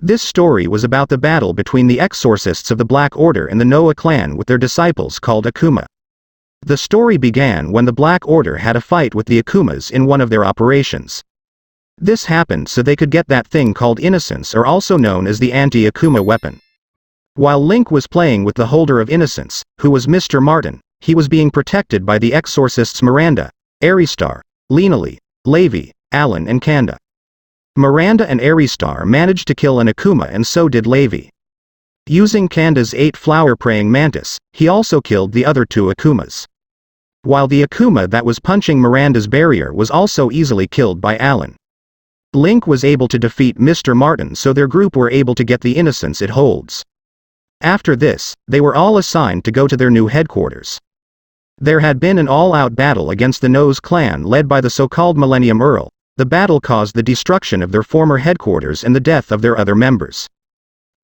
This story was about the battle between the exorcists of the Black Order and the Noah clan with their disciples called akuma. The story began when the Black Order had a fight with the akumas in one of their operations. This happened so they could get that thing called innocence, or also known as the anti-akuma weapon. While Link was playing with the holder of innocence, who was Mr. Martin, he was being protected by the exorcists Miranda, Aristar, Lenali, Levi, Alan and Kanda. Miranda and Aristar managed to kill an akuma, and so did Levi. Using Kanda's 8-flower praying mantis, he also killed the other 2 akumas. While the akuma that was punching Miranda's barrier was also easily killed by Alan. Link was able to defeat Mr. Martin, so their group were able to get the innocence it holds. After this, they were all assigned to go to their new headquarters. There had been an all-out battle against the Nose clan led by the so-called Millennium Earl. The battle caused the destruction of their former headquarters and the death of their other members.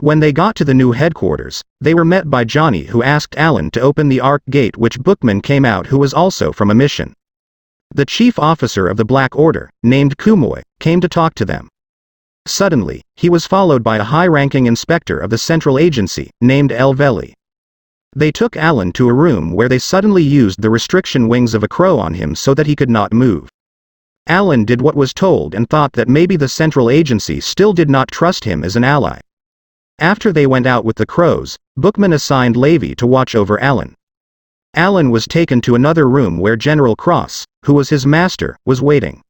When they got to the new headquarters, they were met by Johnny, who asked Alan to open the Ark Gate, which Bookman came out, who was also from a mission. The chief officer of the Black Order, named Kumoy, came to talk to them. Suddenly, he was followed by a high-ranking inspector of the central agency, named Elveli. They took Alan to a room where they suddenly used the restriction wings of a crow on him so that he could not move. Alan did what was told and thought that maybe the central agency still did not trust him as an ally. After they went out with the crows, Bookman assigned Levi to watch over Alan. Alan was taken to another room where General Cross, who was his master, was waiting.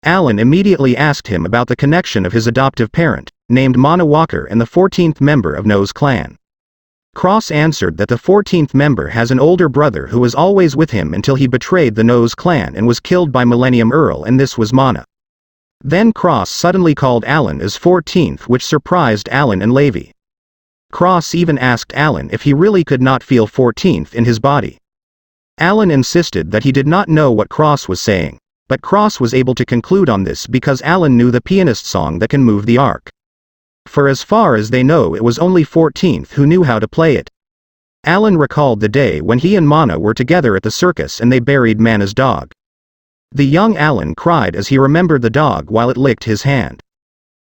Alan immediately asked him about the connection of his adoptive parent, named Mana Walker, and the 14th member of No's clan. Cross answered that the 14th member has an older brother who was always with him until he betrayed the No's clan and was killed by Millennium Earl, and this was Mana. Then Cross suddenly called Alan as 14th, which surprised Alan and Levi. Cross even asked Alan if he really could not feel 14th in his body. Alan insisted that he did not know what Cross was saying, but Cross was able to conclude on this because Alan knew the pianist song that can move the ark. For as far as they know, it was only 14th who knew how to play it. Alan recalled the day when he and Mana were together at the circus and they buried Mana's dog. The young Alan cried as he remembered the dog while it licked his hand.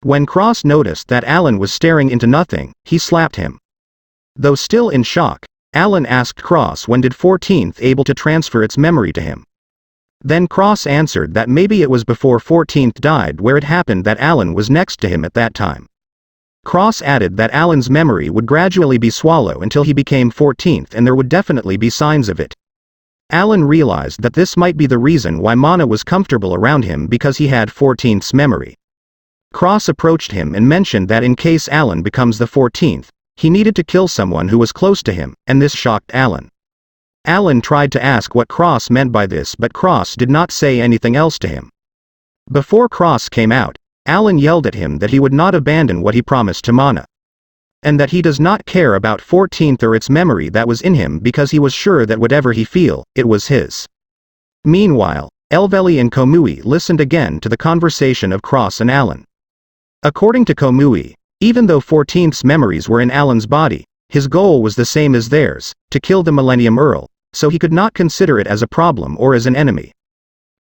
When Cross noticed that Alan was staring into nothing, he slapped him. Though still in shock, Alan asked Cross when did 14th able to transfer its memory to him. Then Cross answered that maybe it was before 14th died, where it happened that Alan was next to him at that time. Cross added that Alan's memory would gradually be swallowed until he became 14th, and there would definitely be signs of it. Alan realized that this might be the reason why Mana was comfortable around him, because he had 14th's memory. Cross approached him and mentioned that in case Alan becomes the 14th, he needed to kill someone who was close to him, and this shocked Alan. Alan tried to ask what Cross meant by this, but Cross did not say anything else to him. Before Cross came out, Alan yelled at him that he would not abandon what he promised to Mana. And that he does not care about 14th or its memory that was in him, because he was sure that whatever he feel, it was his. Meanwhile, Elveli and Komui listened again to the conversation of Cross and Alan. According to Komui, even though 14th's memories were in Alan's body, his goal was the same as theirs, to kill the Millennium Earl, so he could not consider it as a problem or as an enemy.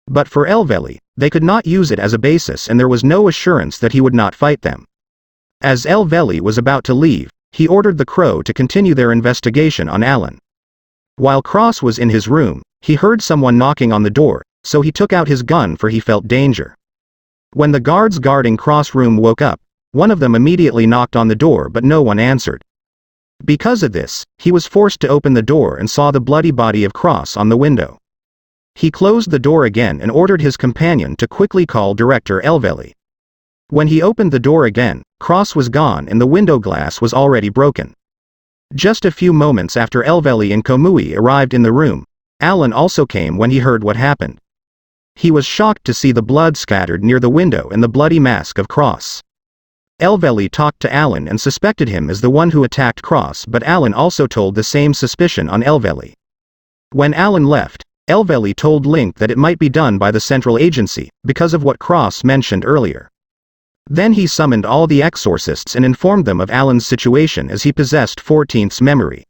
But for Elveli, they could not use it as a basis, and there was no assurance that he would not fight them. As Elveli was about to leave, he ordered the crow to continue their investigation on Alan. While Cross was in his room, he heard someone knocking on the door, so he took out his gun, for he felt danger. When the guards guarding Cross' room woke up, one of them immediately knocked on the door, but no one answered. Because of this, he was forced to open the door and saw the bloody body of Cross on the window. He closed the door again and ordered his companion to quickly call Director Elveli. When he opened the door again, Cross was gone and the window glass was already broken. Just a few moments after Elveli and Komui arrived in the room, Alan also came when he heard what happened. He was shocked to see the blood scattered near the window and the bloody mask of Cross. Elveli talked to Alan and suspected him as the one who attacked Cross, but Alan also told the same suspicion on Elveli. When Alan left, Elveli told Link that it might be done by the central agency, because of what Cross mentioned earlier. Then he summoned all the exorcists and informed them of Alan's situation, as he possessed 14th's memory.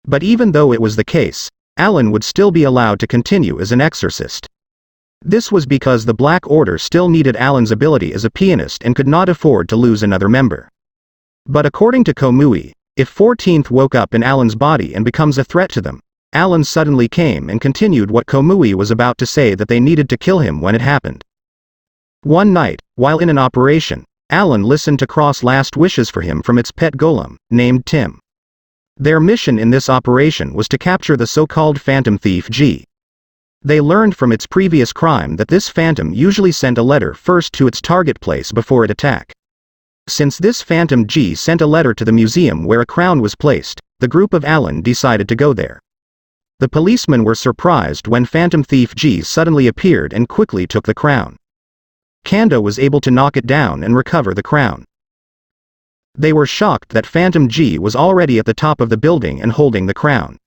But even though it was the case, Alan would still be allowed to continue as an exorcist. This was because the Black Order still needed Alan's ability as a pianist and could not afford to lose another member. But according to Komui, if 14th woke up in Alan's body and becomes a threat to them, Alan suddenly came and continued what Komui was about to say, that they needed to kill him when it happened. One night, while in an operation, Alan listened to Cross last wishes for him from its pet golem, named Tim. Their mission in this operation was to capture the so-called phantom thief G. They learned from its previous crime that this phantom usually sent a letter first to its target place before it attacked. Since this phantom G sent a letter to the museum where a crown was placed, the group of Alan decided to go there. The policemen were surprised when phantom thief G suddenly appeared and quickly took the crown. Kanda was able to knock it down and recover the crown. They were shocked that phantom G was already at the top of the building and holding the crown.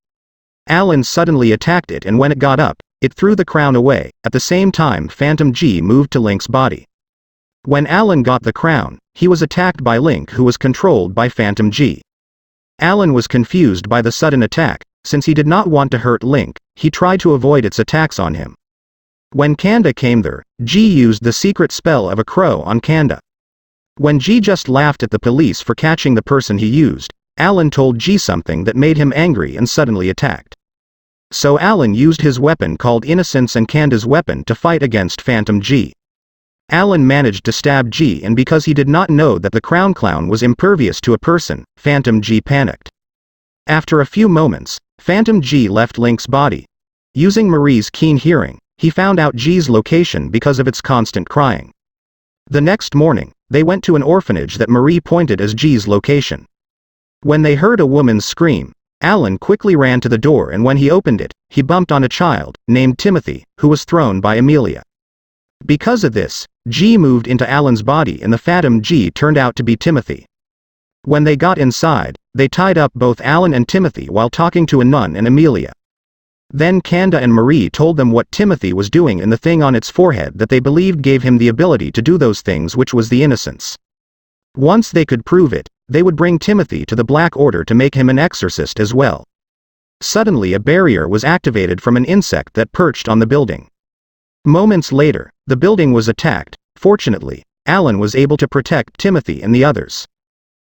Alan suddenly attacked it, and when it got up, it threw the crown away. At the same time, phantom G moved to Link's body. When Alan got the crown, he was attacked by Link, who was controlled by phantom G. Alan was confused by the sudden attack. Since he did not want to hurt Link, he tried to avoid its attacks on him. When Kanda came there, G used the secret spell of a crow on Kanda. When G just laughed at the police for catching the person he used, Alan told G something that made him angry and suddenly attacked. So Alan used his weapon called Innocence and Kanda's weapon to fight against phantom G. Alan managed to stab G, and because he did not know that the crown clown was impervious to a person, phantom G panicked. After a few moments, phantom G left Link's body. Using Marie's keen hearing, he found out G's location because of its constant crying. The next morning, they went to an orphanage that Marie pointed as G's location. When they heard a woman's scream, Alan quickly ran to the door, and when he opened it, he bumped on a child, named Timothy, who was thrown by Amelia. Because of this, G moved into Alan's body and the phantom G turned out to be Timothy. When they got inside, they tied up both Alan and Timothy while talking to a nun and Amelia. Then Kanda and Marie told them what Timothy was doing and the thing on its forehead that they believed gave him the ability to do those things, which was the innocence. Once they could prove it, they would bring Timothy to the Black Order to make him an exorcist as well. Suddenly a barrier was activated from an insect that perched on the building. Moments later, the building was attacked. Fortunately, Alan was able to protect Timothy and the others.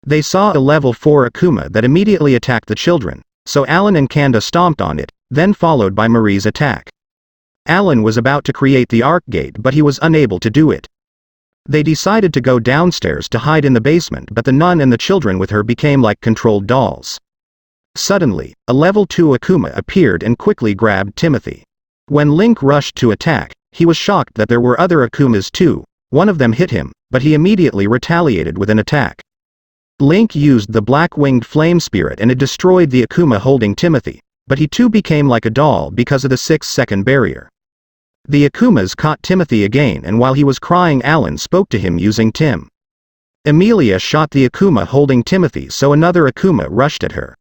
They saw a level 4 akuma that immediately attacked the children, so Alan and Kanda stomped on it, then followed by Marie's attack. Alan was about to create the arc gate, but he was unable to do it. They decided to go downstairs to hide in the basement, but the nun and the children with her became like controlled dolls. Suddenly, a level 2 akuma appeared and quickly grabbed Timothy. When Link rushed to attack, he was shocked that there were other akumas too. One of them hit him, but he immediately retaliated with an attack. Link used the black-winged flame spirit and it destroyed the akuma holding Timothy, but he too became like a doll because of the 6-second barrier. The akumas caught Timothy again, and while he was crying, Alan spoke to him using Tim. Amelia shot the akuma holding Timothy, so another akuma rushed at her.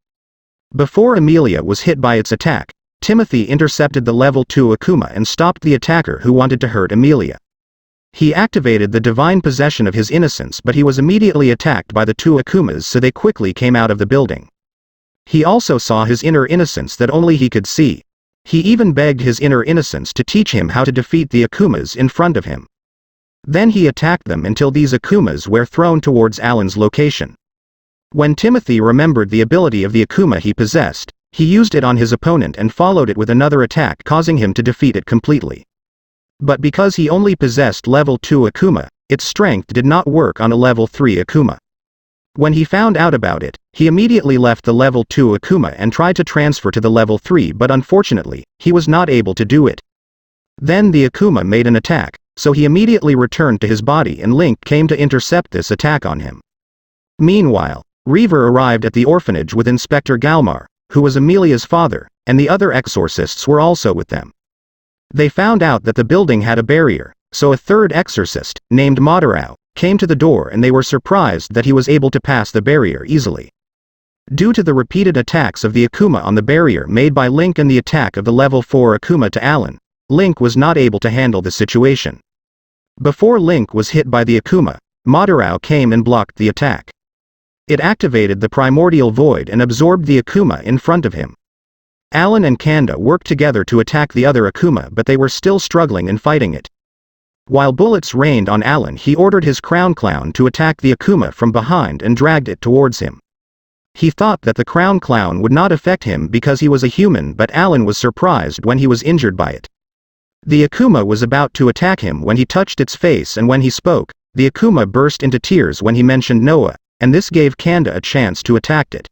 Before Amelia was hit by its attack, Timothy intercepted the level 2 akuma and stopped the attacker who wanted to hurt Amelia. He activated the divine possession of his innocence, but he was immediately attacked by the 2 akumas, so they quickly came out of the building. He also saw his inner innocence that only he could see. He even begged his inner innocence to teach him how to defeat the akumas in front of him. Then he attacked them until these akumas were thrown towards Alan's location. When Timothy remembered the ability of the akuma he possessed, he used it on his opponent and followed it with another attack, causing him to defeat it completely. But because he only possessed level 2 akuma, its strength did not work on a level 3 akuma. When he found out about it, he immediately left the level 2 akuma and tried to transfer to the level 3, but unfortunately, he was not able to do it. Then the akuma made an attack, so he immediately returned to his body and Link came to intercept this attack on him. Meanwhile, Reaver arrived at the orphanage with Inspector Galmar, who was Amelia's father, and the other exorcists were also with them. They found out that the building had a barrier, so a third exorcist, named Madarao, came to the door and they were surprised that he was able to pass the barrier easily. Due to the repeated attacks of the akuma on the barrier made by Link and the attack of the level 4 akuma to Alan, Link was not able to handle the situation. Before Link was hit by the akuma, Madarao came and blocked the attack. It activated the primordial void and absorbed the akuma in front of him. Alan and Kanda worked together to attack the other akuma, but they were still struggling in fighting it. While bullets rained on Alan, he ordered his crown clown to attack the akuma from behind and dragged it towards him. He thought that the crown clown would not affect him because he was a human, but Alan was surprised when he was injured by it. The akuma was about to attack him when he touched its face, and when he spoke, the akuma burst into tears when he mentioned Noah, and this gave Kanda a chance to attack it.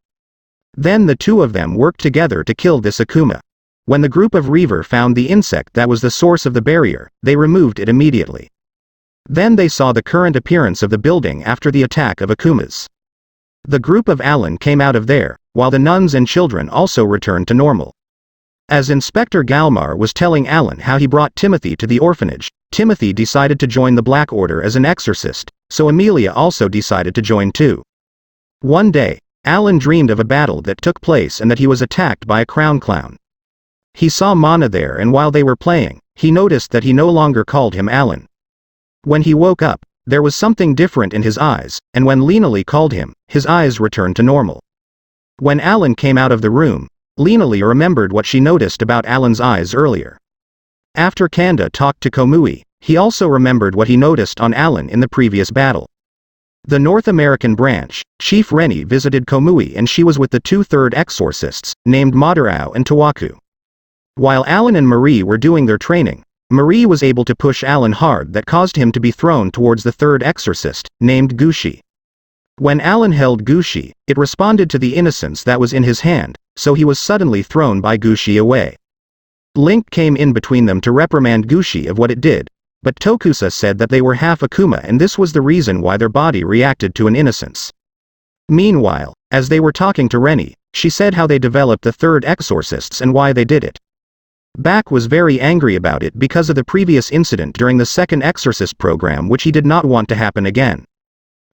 Then the two of them worked together to kill this akuma. When the group of Reaver found the insect that was the source of the barrier, they removed it immediately. Then they saw the current appearance of the building after the attack of akumas. The group of Alan came out of there, while the nuns and children also returned to normal. As Inspector Galmar was telling Alan how he brought Timothy to the orphanage, Timothy decided to join the Black Order as an exorcist, so Amelia also decided to join too. One day, Alan dreamed of a battle that took place and that he was attacked by a crown clown. He saw Mana there, and while they were playing, he noticed that he no longer called him Alan. When he woke up, there was something different in his eyes, and when Lena called him, his eyes returned to normal. When Alan came out of the room, Lena remembered what she noticed about Alan's eyes earlier. After Kanda talked to Komui, he also remembered what he noticed on Alan in the previous battle. The North American branch, Chief Rennie visited Komui, and she was with the two third exorcists, named Madarao and Tawaku. While Alan and Marie were doing their training, Marie was able to push Alan hard that caused him to be thrown towards the third exorcist, named Gushi. When Alan held Gushi, it responded to the innocence that was in his hand, so he was suddenly thrown by Gushi away. Link came in between them to reprimand Gushi of what it did, but Tokusa said that they were half akuma and this was the reason why their body reacted to an innocence. Meanwhile, as they were talking to Rennie, she said how they developed the third exorcists and why they did it. Bak was very angry about it because of the previous incident during the second exorcist program, which he did not want to happen again.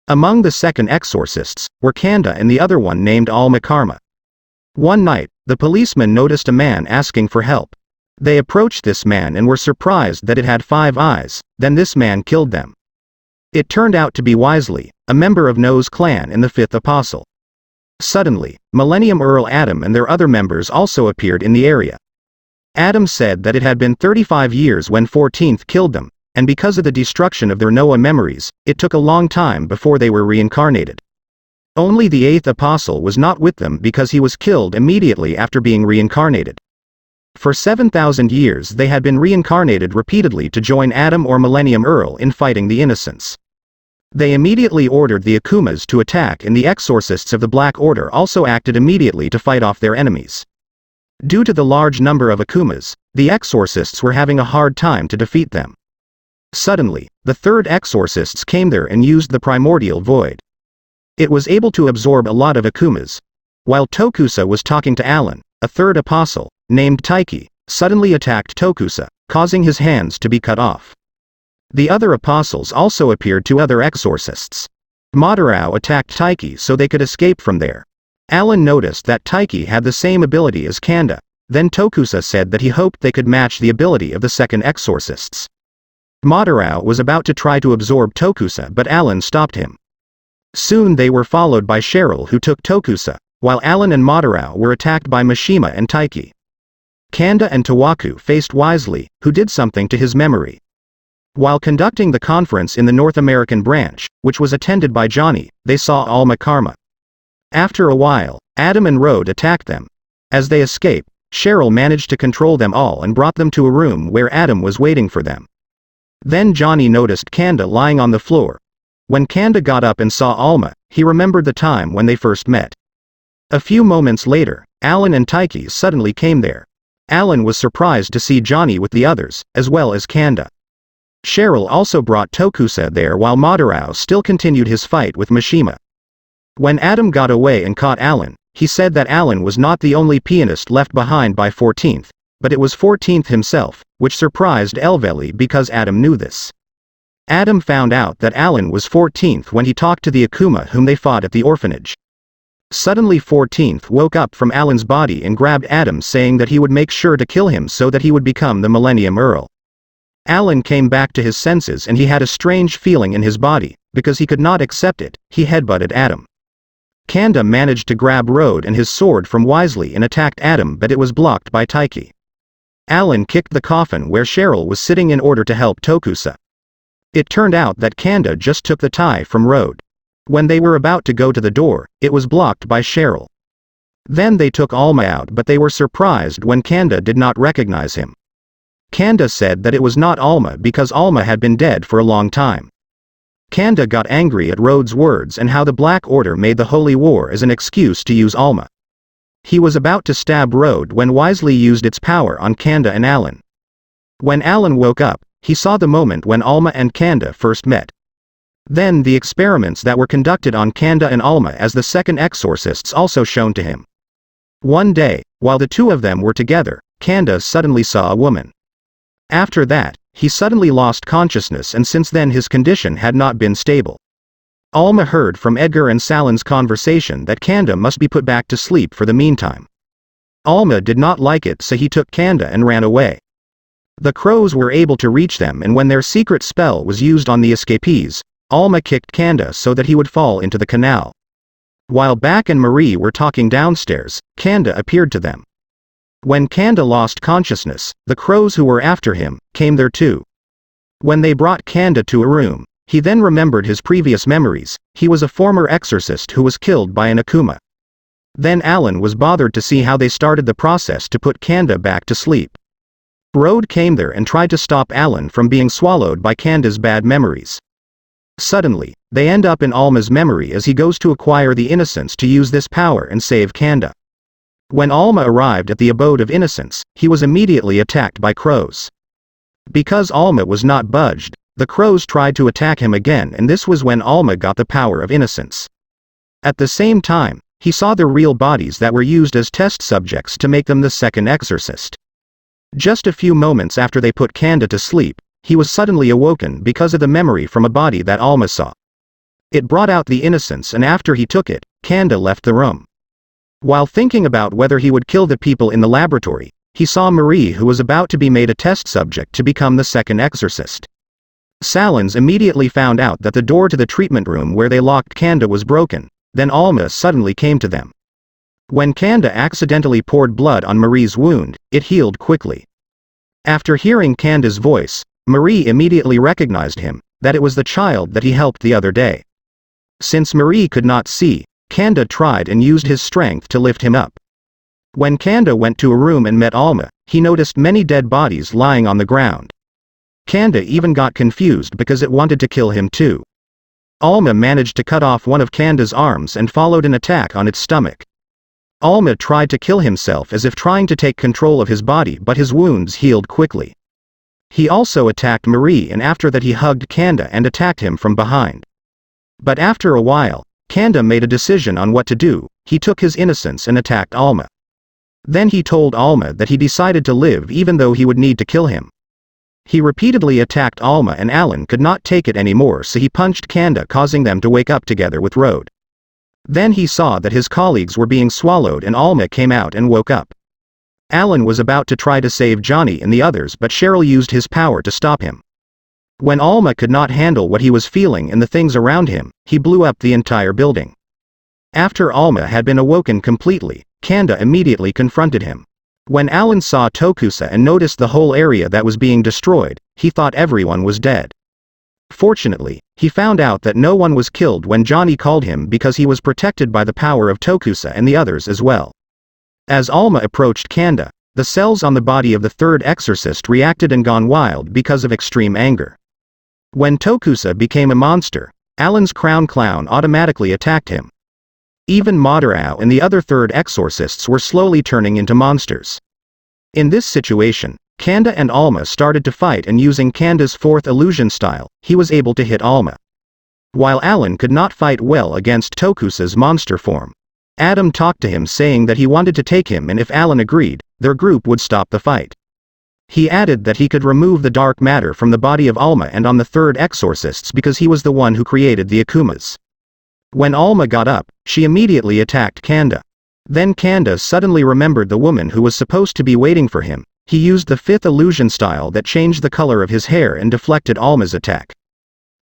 Among the second exorcists were Kanda and the other one named Alma Karma. One night, the policeman noticed a man asking for help. They approached this man and were surprised that it had 5 eyes, then this man killed them. It turned out to be Wisely, a member of No's clan and the 5th apostle. Suddenly, Millennium Earl Adam and their other members also appeared in the area. Adam said that it had been 35 years when 14th killed them, and because of the destruction of their Noah memories, it took a long time before they were reincarnated. Only the 8th apostle was not with them because he was killed immediately after being reincarnated. For 7,000 years they had been reincarnated repeatedly to join Adam or Millennium Earl in fighting the innocents. They immediately ordered the akumas to attack, and the exorcists of the Black Order also acted immediately to fight off their enemies. Due to the large number of akumas, the exorcists were having a hard time to defeat them. Suddenly, the third exorcists came there and used the primordial void. It was able to absorb a lot of akumas. While Tokusa was talking to Alan, a third apostle, named Taiki, suddenly attacked Tokusa, causing his hands to be cut off. The other apostles also appeared to other exorcists. Madarao attacked Taiki so they could escape from there. Alan noticed that Taiki had the same ability as Kanda. Then Tokusa said that he hoped they could match the ability of the second exorcists. Madarao was about to try to absorb Tokusa, but Alan stopped him. Soon they were followed by Cheryl, who took Tokusa, while Alan and Madarao were attacked by Mishima and Taiki. Kanda and Tawaku faced Wisely, who did something to his memory. While conducting the conference in the North American branch, which was attended by Johnny, they saw Alma Karma. After a while, Adam and Rode attacked them. As they escaped, Cheryl managed to control them all and brought them to a room where Adam was waiting for them. Then Johnny noticed Kanda lying on the floor. When Kanda got up and saw Alma, he remembered the time when they first met. A few moments later, Alan and Taiki suddenly came there. Alan was surprised to see Johnny with the others, as well as Kanda. Cheryl also brought Tokusa there while Madarao still continued his fight with Mishima. When Adam got away and caught Alan, he said that Alan was not the only pianist left behind by 14th, but it was 14th himself, which surprised Elveli because Adam knew this. Adam found out that Alan was 14th when he talked to the akuma whom they fought at the orphanage. Suddenly 14th woke up from Alan's body and grabbed Adam, saying that he would make sure to kill him so that he would become the Millennium Earl. Alan came back to his senses and he had a strange feeling in his body. Because he could not accept it, he headbutted Adam. Kanda managed to grab Rode and his sword from Wisely and attacked Adam, but it was blocked by Taiki. Alan kicked the coffin where Cheryl was sitting in order to help Tokusa. It turned out that Kanda just took the tie from Road. When they were about to go to the door, it was blocked by Cheryl. Then they took Alma out, but they were surprised when Kanda did not recognize him. Kanda said that it was not Alma because Alma had been dead for a long time. Kanda got angry at Road's words and how the Black Order made the Holy War as an excuse to use Alma. He was about to stab Road when wisely used its power on Kanda and Alan. When Alan woke up, he saw the moment when Alma and Kanda first met. Then the experiments that were conducted on Kanda and Alma as the second exorcists also shown to him. One day, while the two of them were together, Kanda suddenly saw a woman. After that, he suddenly lost consciousness, and since then his condition had not been stable. Alma heard from Edgar and Salon's conversation that Kanda must be put back to sleep for the meantime. Alma did not like it, so he took Kanda and ran away. The crows were able to reach them, and when their secret spell was used on the escapees, Alma kicked Kanda so that he would fall into the canal. While Back and Marie were talking downstairs, Kanda appeared to them. When Kanda lost consciousness, the crows who were after him came there too. When they brought Kanda to a room, he then remembered his previous memories. He was a former exorcist who was killed by an akuma. Then Alan was bothered to see how they started the process to put Kanda back to sleep. Road came there and tried to stop Alan from being swallowed by Kanda's bad memories. Suddenly, they end up in Alma's memory as he goes to acquire the innocence to use this power and save Kanda. When Alma arrived at the abode of innocence, he was immediately attacked by crows. Because Alma was not budged, the crows tried to attack him again, and this was when Alma got the power of innocence. At the same time, he saw the real bodies that were used as test subjects to make them the second exorcist. Just a few moments after they put Kanda to sleep, he was suddenly awoken because of the memory from a body that Alma saw. It brought out the innocence, and after he took it, Kanda left the room. While thinking about whether he would kill the people in the laboratory, he saw Marie, who was about to be made a test subject to become the second exorcist. Salons immediately found out that the door to the treatment room where they locked Kanda was broken. Then Alma suddenly came to them. When Kanda accidentally poured blood on Marie's wound, it healed quickly. After hearing Kanda's voice, Marie immediately recognized him, that it was the child that he helped the other day. Since Marie could not see, Kanda tried and used his strength to lift him up. When Kanda went to a room and met Alma, he noticed many dead bodies lying on the ground. Kanda even got confused because it wanted to kill him too. Alma managed to cut off one of Kanda's arms and followed an attack on its stomach. Alma tried to kill himself as if trying to take control of his body, but his wounds healed quickly. He also attacked Marie, and after that he hugged Kanda and attacked him from behind. But after a while, Kanda made a decision on what to do. He took his innocence and attacked Alma. Then he told Alma that he decided to live even though he would need to kill him. He repeatedly attacked Alma, and Alan could not take it anymore, so he punched Kanda, causing them to wake up together with Road. Then he saw that his colleagues were being swallowed, and Alma came out and woke up. Alan was about to try to save Johnny and the others, but Cheryl used his power to stop him. When Alma could not handle what he was feeling and the things around him, he blew up the entire building. After Alma had been awoken completely, Kanda immediately confronted him. When Alan saw Tokusa and noticed the whole area that was being destroyed, he thought everyone was dead. Fortunately, he found out that no one was killed when Johnny called him because he was protected by the power of Tokusa and the others as well. As Alma approached Kanda, the cells on the body of the third exorcist reacted and gone wild because of extreme anger. When Tokusa became a monster, Alan's crown clown automatically attacked him. Even Madarao and the other third exorcists were slowly turning into monsters. In this situation, Kanda and Alma started to fight, and using Kanda's fourth illusion style, he was able to hit Alma. While Alan could not fight well against Tokusa's monster form, Adam talked to him saying that he wanted to take him, and if Alan agreed, their group would stop the fight. He added that he could remove the dark matter from the body of Alma and on the third exorcists because he was the one who created the akumas. When Alma got up, she immediately attacked Kanda. Then Kanda suddenly remembered the woman who was supposed to be waiting for him. He used the fifth illusion style that changed the color of his hair and deflected Alma's attack.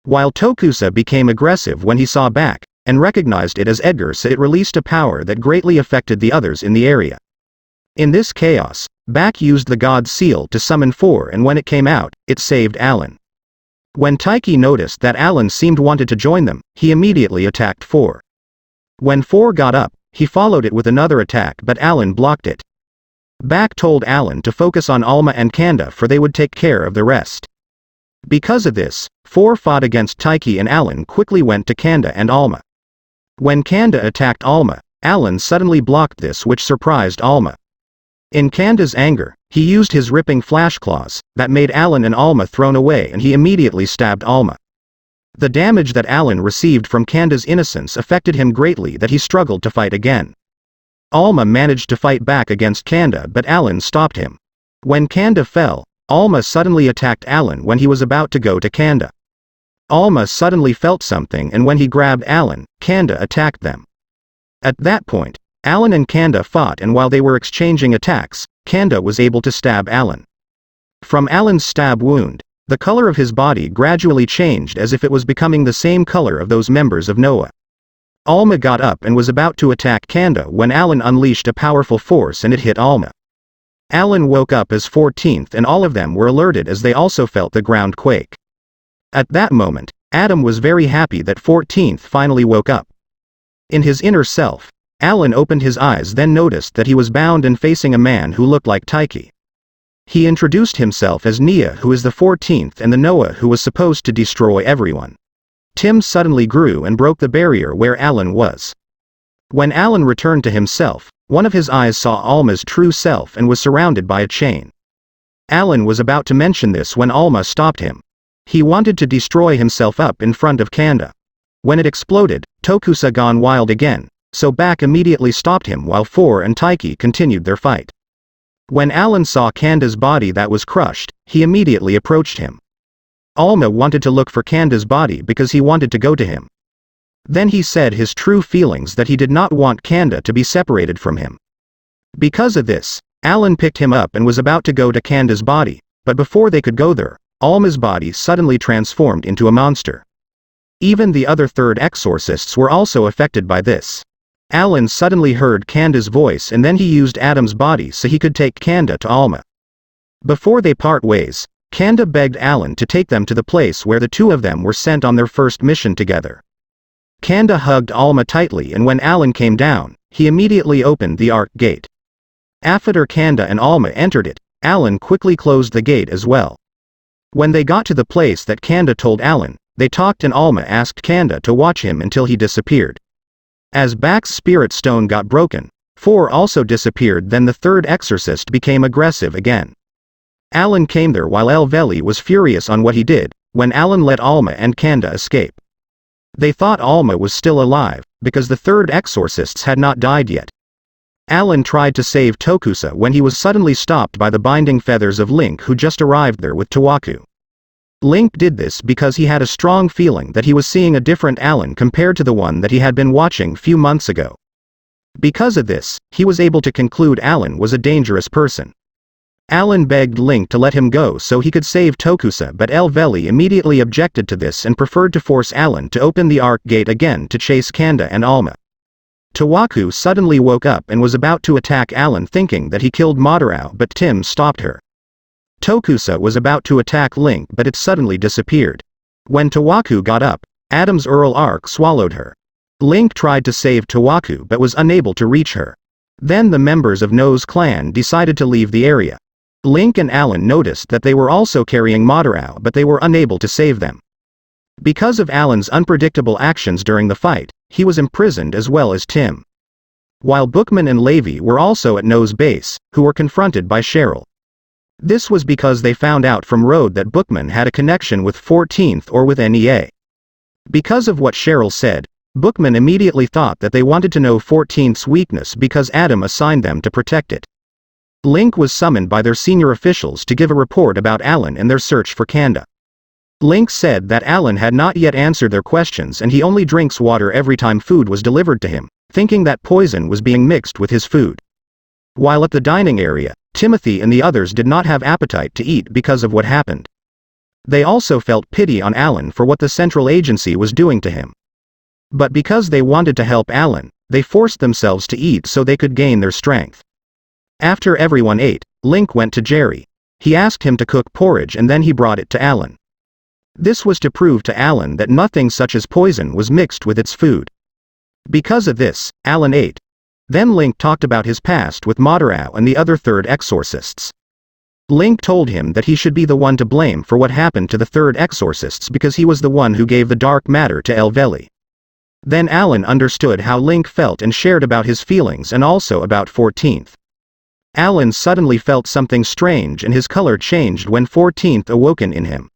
While Tokusa became aggressive when he saw Back, and recognized it as Edgar, so it released a power that greatly affected the others in the area. In this chaos, Back used the God's Seal to summon four, and when it came out, it saved Alan. When Taiki noticed that Alan seemed wanted to join them, he immediately attacked 4. When 4 got up, he followed it with another attack but Alan blocked it. Back told Alan to focus on Alma and Kanda for they would take care of the rest. Because of this, 4 fought against Taiki and Alan quickly went to Kanda and Alma. When Kanda attacked Alma, Alan suddenly blocked this which surprised Alma. In Kanda's anger, he used his ripping flash claws, that made Alan and Alma thrown away and he immediately stabbed Alma. The damage that Alan received from Kanda's innocence affected him greatly that he struggled to fight again. Alma managed to fight back against Kanda but Alan stopped him. When Kanda fell, Alma suddenly attacked Alan when he was about to go to Kanda. Alma suddenly felt something and when he grabbed Alan, Kanda attacked them. At that point, Alan and Kanda fought and while they were exchanging attacks, Kanda was able to stab Alan. From Alan's stab wound, the color of his body gradually changed as if it was becoming the same color of those members of Noah. Alma got up and was about to attack Kanda when Alan unleashed a powerful force and it hit Alma. Alan woke up as 14th and all of them were alerted as they also felt the ground quake. At that moment, Adam was very happy that 14th finally woke up. In his inner self, Alan opened his eyes then noticed that he was bound and facing a man who looked like Taiki. He introduced himself as Nia who is the 14th and the Noah who was supposed to destroy everyone. Tim suddenly grew and broke the barrier where Alan was. When Alan returned to himself, one of his eyes saw Alma's true self and was surrounded by a chain. Alan was about to mention this when Alma stopped him. He wanted to destroy himself up in front of Kanda. When it exploded, Tokusa gone wild again, so Back immediately stopped him while 4 and Taiki continued their fight. When Alan saw Kanda's body that was crushed, he immediately approached him. Alma wanted to look for Kanda's body because he wanted to go to him. Then he said his true feelings that he did not want Kanda to be separated from him. Because of this, Alan picked him up and was about to go to Kanda's body, but before they could go there, Alma's body suddenly transformed into a monster. Even the other third exorcists were also affected by this. Alan suddenly heard Kanda's voice and then he used Adam's body so he could take Kanda to Alma. Before they part ways, Kanda begged Alan to take them to the place where the two of them were sent on their first mission together. Kanda hugged Alma tightly and when Alan came down, he immediately opened the ark gate. After Kanda and Alma entered it, Alan quickly closed the gate as well. When they got to the place that Kanda told Alan, they talked and Alma asked Kanda to watch him until he disappeared. As Back's spirit stone got broken, 4 also disappeared then the third exorcist became aggressive again. Alan came there while Elveli was furious on what he did, when Alan let Alma and Kanda escape. They thought Alma was still alive, because the third exorcists had not died yet. Alan tried to save Tokusa when he was suddenly stopped by the binding feathers of Link who just arrived there with Tawaku. Link did this because he had a strong feeling that he was seeing a different Alan compared to the one that he had been watching few months ago. Because of this, he was able to conclude Alan was a dangerous person. Alan begged Link to let him go so he could save Tokusa but Elveli immediately objected to this and preferred to force Alan to open the ark gate again to chase Kanda and Alma. Tawaku suddenly woke up and was about to attack Alan thinking that he killed Madarao but Tim stopped her. Tokusa was about to attack Link but it suddenly disappeared. When Tawaku got up, Adam's Earl arc swallowed her. Link tried to save Tawaku but was unable to reach her. Then the members of No's clan decided to leave the area. Link and Alan noticed that they were also carrying Madarao but they were unable to save them. Because of Alan's unpredictable actions during the fight, he was imprisoned as well as Tim. While Bookman and Levi were also at No's base, who were confronted by Cheryl. This was because they found out from Road that Bookman had a connection with 14th or with NEA. Because of what Cheryl said, Bookman immediately thought that they wanted to know 14th's weakness because Adam assigned them to protect it. Link was summoned by their senior officials to give a report about Alan and their search for Kanda. Link said that Alan had not yet answered their questions and he only drinks water every time food was delivered to him, thinking that poison was being mixed with his food. While at the dining area, Timothy and the others did not have appetite to eat because of what happened. They also felt pity on Alan for what the central agency was doing to him. But because they wanted to help Alan, they forced themselves to eat so they could gain their strength. After everyone ate, Link went to Jerry. He asked him to cook porridge and then he brought it to Alan. This was to prove to Alan that nothing such as poison was mixed with its food. Because of this, Alan ate. Then Link talked about his past with Madarao and the other third exorcists. Link told him that he should be the one to blame for what happened to the third exorcists because he was the one who gave the dark matter to Elveli. Then Alan understood how Link felt and shared about his feelings and also about 14th. Alan suddenly felt something strange and his color changed when 14th awoken in him.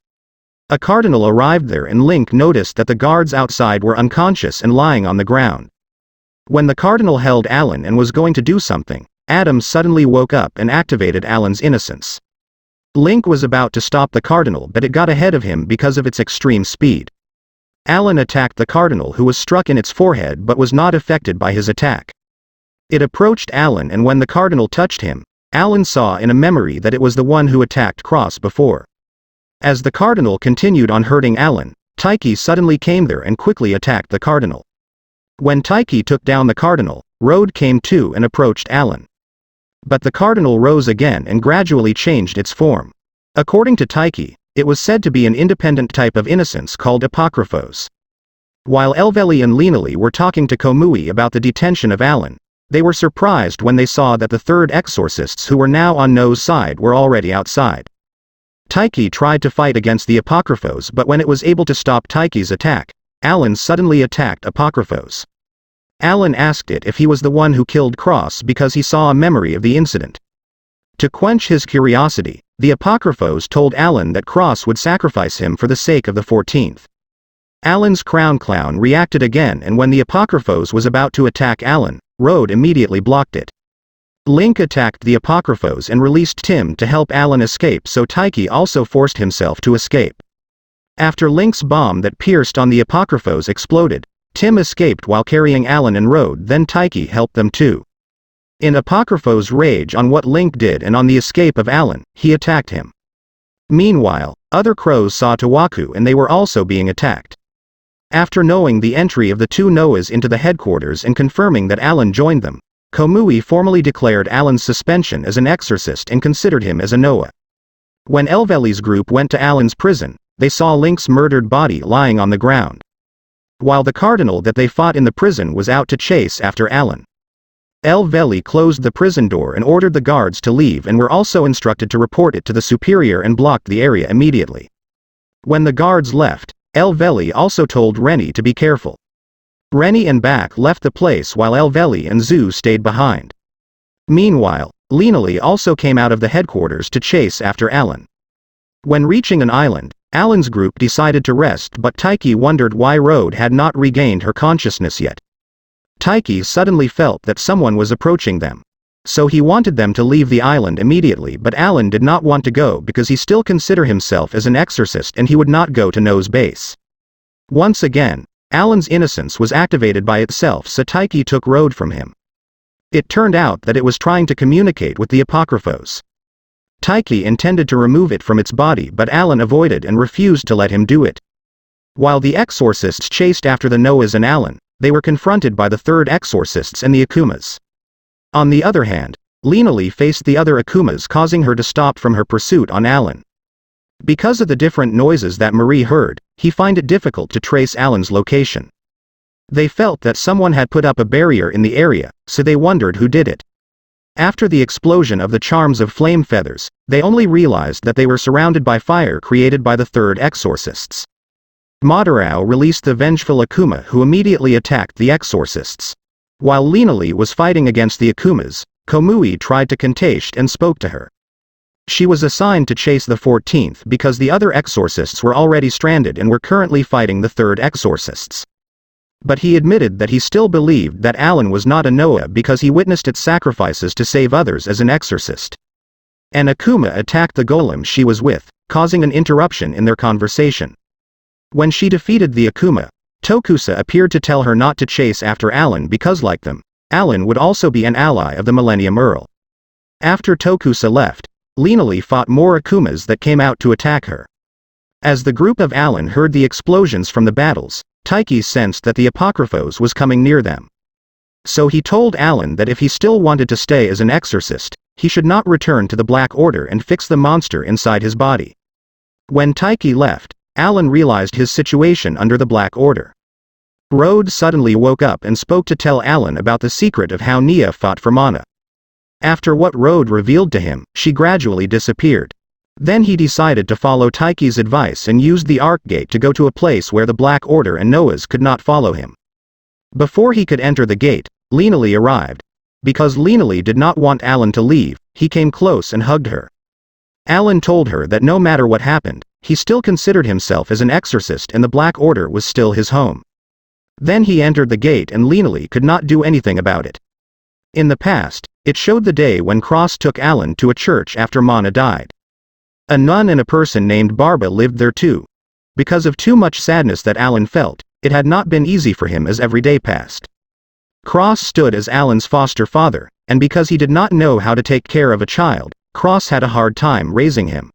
A cardinal arrived there and Link noticed that the guards outside were unconscious and lying on the ground. When the cardinal held Alan and was going to do something, Adam suddenly woke up and activated Alan's innocence. Link was about to stop the cardinal but it got ahead of him because of its extreme speed. Alan attacked the cardinal who was struck in its forehead but was not affected by his attack. It approached Alan and when the cardinal touched him, Alan saw in a memory that it was the one who attacked Cross before. As the cardinal continued on hurting Alan, Taiki suddenly came there and quickly attacked the cardinal. When Taiki took down the cardinal, Road came too and approached Alan. But the cardinal rose again and gradually changed its form. According to Taiki, it was said to be an independent type of innocence called Apocryphos. While Elveli and Linali were talking to Komui about the detention of Alan, they were surprised when they saw that the third exorcists who were now on No's side were already outside. Taiki tried to fight against the Apocryphos but when it was able to stop Taiki's attack, Alan suddenly attacked Apocryphos. Alan asked it if he was the one who killed Cross because he saw a memory of the incident. To quench his curiosity, the Apocryphos told Alan that Cross would sacrifice him for the sake of the 14th. Alan's crown clown reacted again and when the Apocryphos was about to attack Alan, Road immediately blocked it. Link attacked the Apocryphos and released Tim to help Alan escape so Taiki also forced himself to escape. After Link's bomb that pierced on the Apocryphos exploded, Tim escaped while carrying Alan and Road then Taiki helped them too. In Apocryphos' rage on what Link did and on the escape of Alan, he attacked him. Meanwhile, other crows saw Tawaku and they were also being attacked. After knowing the entry of the two Noahs into the headquarters and confirming that Alan joined them, Komui formally declared Alan's suspension as an exorcist and considered him as a Noah. When Elveli's group went to Alan's prison, they saw Link's murdered body lying on the ground. While the cardinal that they fought in the prison was out to chase after Alan. Elveli closed the prison door and ordered the guards to leave and were also instructed to report it to the superior and blocked the area immediately. When the guards left, Elveli also told Rennie to be careful. Rennie and Bak left the place while Elveli and Zu stayed behind. Meanwhile, Linali also came out of the headquarters to chase after Alan. When reaching an island, Alan's group decided to rest but Taiki wondered why Road had not regained her consciousness yet. Taiki suddenly felt that someone was approaching them. So he wanted them to leave the island immediately but Alan did not want to go because he still considered himself as an exorcist and he would not go to No's base. Once again, Alan's innocence was activated by itself so Taiki took Road from him. It turned out that it was trying to communicate with the Apocryphos. Taiki intended to remove it from its body but Alan avoided and refused to let him do it. While the exorcists chased after the Noahs and Alan, they were confronted by the third exorcists and the akumas. On the other hand, Linali faced the other akumas causing her to stop from her pursuit on Alan. Because of the different noises that Marie heard, he found it difficult to trace Alan's location. They felt that someone had put up a barrier in the area, so they wondered who did it. After the explosion of the charms of flame feathers, they only realized that they were surrounded by fire created by the third exorcists. Madarao released the vengeful akuma who immediately attacked the exorcists. While Linali was fighting against the akumas, Komui tried to contact and spoke to her. She was assigned to chase the 14th because the other exorcists were already stranded and were currently fighting the third exorcists. But he admitted that he still believed that Alan was not a Noah because he witnessed its sacrifices to save others as an exorcist. An akuma attacked the golem she was with, causing an interruption in their conversation. When she defeated the akuma, Tokusa appeared to tell her not to chase after Alan because like them, Alan would also be an ally of the Millennium Earl. After Tokusa left, Linali fought more akumas that came out to attack her. As the group of Alan heard the explosions from the battles, Taiki sensed that the Apocryphos was coming near them. So he told Alan that if he still wanted to stay as an exorcist, he should not return to the Black Order and fix the monster inside his body. When Taiki left, Alan realized his situation under the Black Order. Rode suddenly woke up and spoke to tell Alan about the secret of how Nia fought for Mana. After what Rode revealed to him, she gradually disappeared. Then he decided to follow Taiki's advice and used the Arc Gate to go to a place where the Black Order and Noahs could not follow him. Before he could enter the gate, Lena arrived. Because Lena did not want Alan to leave, he came close and hugged her. Alan told her that no matter what happened, he still considered himself as an exorcist and the Black Order was still his home. Then he entered the gate and Lena could not do anything about it. In the past, it showed the day when Cross took Alan to a church after Mana died. A nun and a person named Barba lived there too. Because of too much sadness that Alan felt, it had not been easy for him as every day passed. Cross stood as Alan's foster father, and because he did not know how to take care of a child, Cross had a hard time raising him.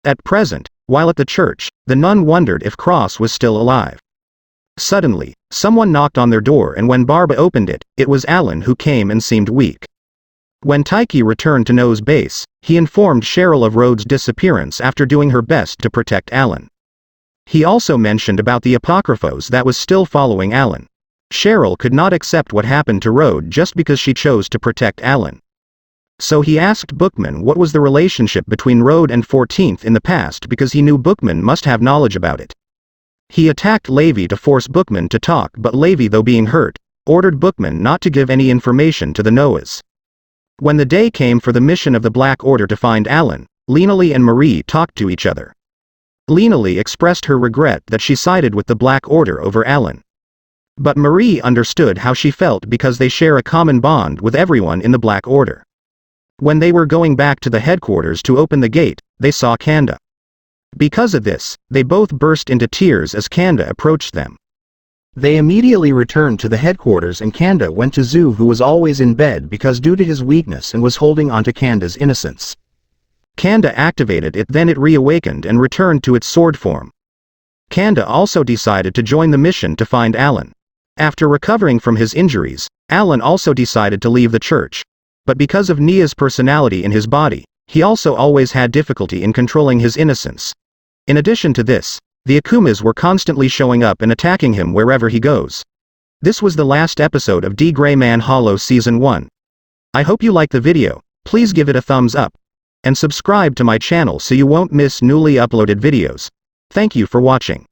At present, while at the church, the nun wondered if Cross was still alive. Suddenly, someone knocked on their door and when Barba opened it, it was Alan who came and seemed weak. When Taiki returned to No's base, he informed Cheryl of Rhode's disappearance after doing her best to protect Alan. He also mentioned about the Apocryphos that was still following Alan. Cheryl could not accept what happened to Rhode just because she chose to protect Alan. So he asked Bookman what was the relationship between Rhode and 14th in the past because he knew Bookman must have knowledge about it. He attacked Levi to force Bookman to talk but Levi, though being hurt, ordered Bookman not to give any information to the Noahs. When the day came for the mission of the Black Order to find Alan, Lena and Marie talked to each other. Lena expressed her regret that she sided with the Black Order over Alan. But Marie understood how she felt because they share a common bond with everyone in the Black Order. When they were going back to the headquarters to open the gate, they saw Kanda. Because of this, they both burst into tears as Kanda approached them. They immediately returned to the headquarters and Kanda went to Zu, who was always in bed because due to his weakness and was holding onto Kanda's innocence. Kanda activated it, then it reawakened and returned to its sword form. Kanda also decided to join the mission to find Alan. After recovering from his injuries, Alan also decided to leave the church. But because of Nia's personality in his body, he also always had difficulty in controlling his innocence. In addition to this, the akumas were constantly showing up and attacking him wherever he goes. This was the last episode of D.Gray-Man Hollow Season 1. I hope you liked the video, please give it a thumbs up. And subscribe to my channel so you won't miss newly uploaded videos. Thank you for watching.